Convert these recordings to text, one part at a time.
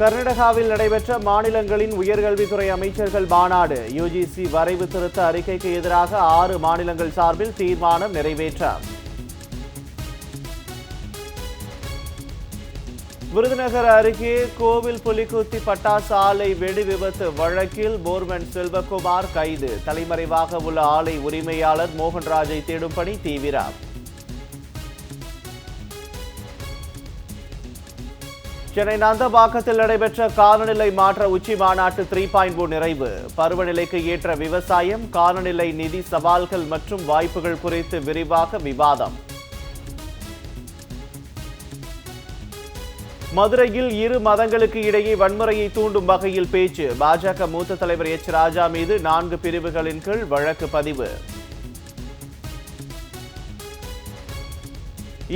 கர்நாடகாவில் நடைபெற்ற மாநிலங்களின் உயர்கல்வித்துறை அமைச்சர்கள் மாநாடு. யுஜிசி வரைவு திருத்த அறிக்கைக்கு எதிராக 6 மாநிலங்கள் சார்பில் தீர்மானம் நிறைவேற்றம். விருதுநகர் அருகே கோவில் புலிக்குத்தி பட்டாசு ஆலை வெடி விபத்து வழக்கில் போர்மன் செல்வகுமார் கைது. தலைமறைவாக உள்ள ஆலை உரிமையாளர் மோகன்ராஜை தேடும் பணி தீவிரம். சென்னை நந்தம்பாக்கத்தில் நடைபெற்ற காலநிலை மாற்ற உச்சி மாநாட்டு 3.0 நிறைவு. பருவநிலைக்கு ஏற்ற விவசாயம், காலநிலை நிதி சவால்கள் மற்றும் வாய்ப்புகள் குறித்து விரிவாக விவாதம். மதுரையில் இரு மதங்களுக்கு இடையே வன்முறையை தூண்டும் வகையில் பேச்சு. பாஜக மூத்த தலைவர் எச். ராஜா மீது 4 பிரிவுகளின் கீழ் வழக்கு பதிவு.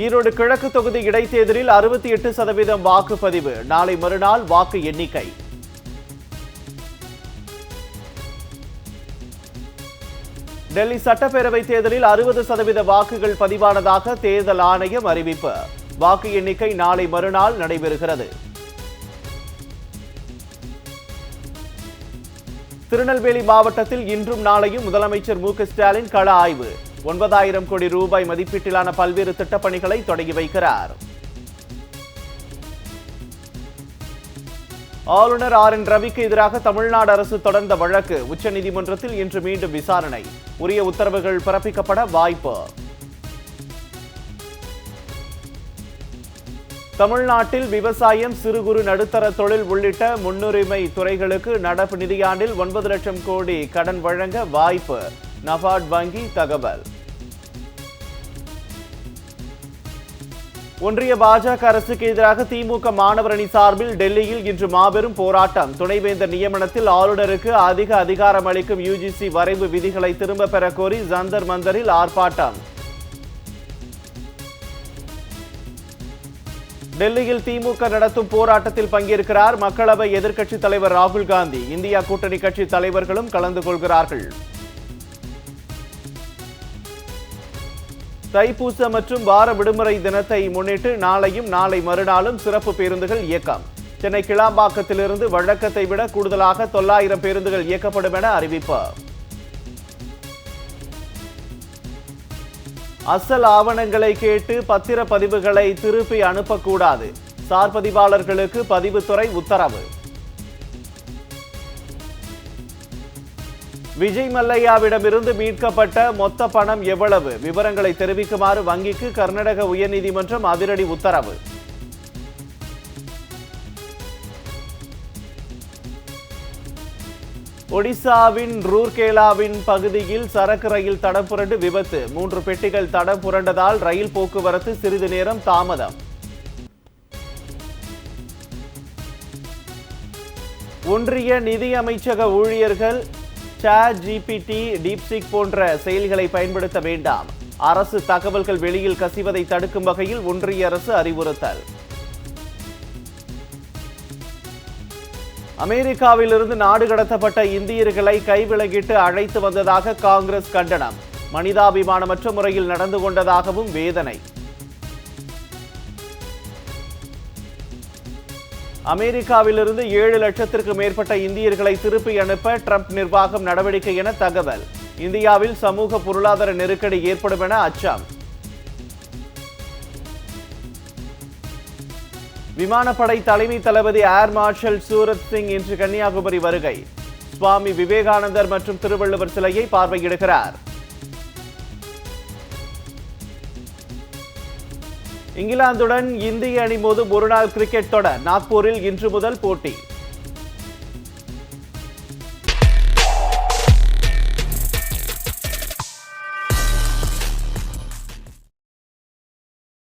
ஈரோடு கிழக்கு தொகுதி இடைத்தேர்தலில் 68% வாக்குப்பதிவு. நாளை மறுநாள் வாக்கு எண்ணிக்கை. டெல்லி சட்டப்பேரவை தேர்தலில் 60% வாக்குகள் பதிவானதாக தேர்தல் ஆணையம் அறிவிப்பு. வாக்கு எண்ணிக்கை நாளை மறுநாள் நடைபெறுகிறது. திருநெல்வேலி மாவட்டத்தில் இன்றும் நாளையும் முதலமைச்சர் மு. க. ஸ்டாலின் கள ஆய்வு. 9,000 கோடி ரூபாய் மதிப்பீட்டிலான பல்வேறு திட்டப்பணிகளை தொடங்கி வைக்கிறார். ஆளுநர் ஆர். என். ரவிக்கு எதிராக தமிழ்நாடு அரசு தொடர்ந்த வழக்கு உச்சநீதிமன்றத்தில் இன்று மீண்டும் விசாரணை. உரிய உத்தரவுகள் பிறப்பிக்கப்பட வாய்ப்பு. தமிழ்நாட்டில் விவசாயம், சிறு குறு நடுத்தர தொழில் உள்ளிட்ட முன்னுரிமை துறைகளுக்கு நடப்பு நிதியாண்டில் 9 லட்சம் கோடி கடன் வழங்க வாய்ப்பு. நபார்ட் வங்கி தகவல். ஒன்றிய பாஜக அரசுக்கு எதிராக திமுக மாணவர் அணி சார்பில் டெல்லியில் இன்று மாபெரும் போராட்டம். துணைவேந்தர் நியமனத்தில் ஆளுநருக்கு அதிக அதிகாரம் அளிக்கும் யுஜிசி வரைவு விதிகளை திரும்ப பெற கோரி ஜந்தர் மந்தரில் ஆர்ப்பாட்டம். டெல்லியில் திமுக நடத்தும் போராட்டத்தில் பங்கேற்கிறார் மக்களவை எதிர்க்கட்சித் தலைவர் ராகுல் காந்தி. இந்தியா கூட்டணி கட்சி தலைவர்களும் கலந்து கொள்கிறார்கள். தைப்பூச மற்றும் வார விடுமுறை தினத்தை முன்னிட்டு நாளையும் நாளை மறுநாளும் சிறப்பு பேருந்துகள் இயக்கம். சென்னை கிளாம்பாக்கத்திலிருந்து வழக்கத்தை விட கூடுதலாக 900 பேருந்துகள் இயக்கப்படும் என அறிவிப்பு. அசல் ஆவணங்களை கேட்டு பத்திரப்பதிவுகளை திருப்பி அனுப்பக்கூடாது. சார் பதிவாளர்களுக்கு பதிவுத்துறை உத்தரவு. விஜய் மல்லையாவிடமிருந்து மீட்கப்பட்ட மொத்த பணம் எவ்வளவு? விவரங்களை தெரிவிக்குமாறு வங்கிக்கு கர்நாடக உயர்நீதிமன்றம் அதிரடி உத்தரவு. ஒடிசாவின் ரூர்கேலாவின் பகுதியில் சரக்கு ரயில் தடம் புரண்டு விபத்து. 3 பெட்டிகள் தடம் புரண்டதால் ரயில் போக்குவரத்து சிறிது நேரம் தாமதம். ஒன்றிய நிதி அமைச்சக ஊழியர்கள் ChatGPT, DeepSeek போன்ற செயலிகளை பயன்படுத்த வேண்டாம். அரசு தகவல்கள் வெளியில் கசிவதை தடுக்கும் வகையில் ஒன்றிய அரசு அறிவுறுத்தல். அமெரிக்காவிலிருந்து நாடு கடத்தப்பட்ட இந்தியர்களை கைவிலங்கிட்டு அழைத்து வந்ததாக காங்கிரஸ் கண்டனம். மனிதாபிமானமற்ற முறையில் நடந்து கொண்டதாகவும் வேதனை. அமெரிக்காவிலிருந்து 7 லட்சத்திற்கு மேற்பட்ட இந்தியர்களை திருப்பி அனுப்ப ட்ரம்ப் நிர்வாகம் நடவடிக்கை என தகவல். இந்தியாவில் சமூக பொருளாதார நெருக்கடி ஏற்படும் என அச்சம். விமானப்படை தலைமை தளபதி ஏர் மார்ஷல் சூரத் சிங் இன்று கன்னியாகுமரி வருகை. சுவாமி விவேகானந்தர் மற்றும் திருவள்ளுவர் சிலையை பார்வையிடுகிறார். இங்கிலாந்துடன் இந்திய அணி மோதும் ஒருநாள் கிரிக்கெட் தொடர் நாக்பூரில் இன்று முதல் போட்டி.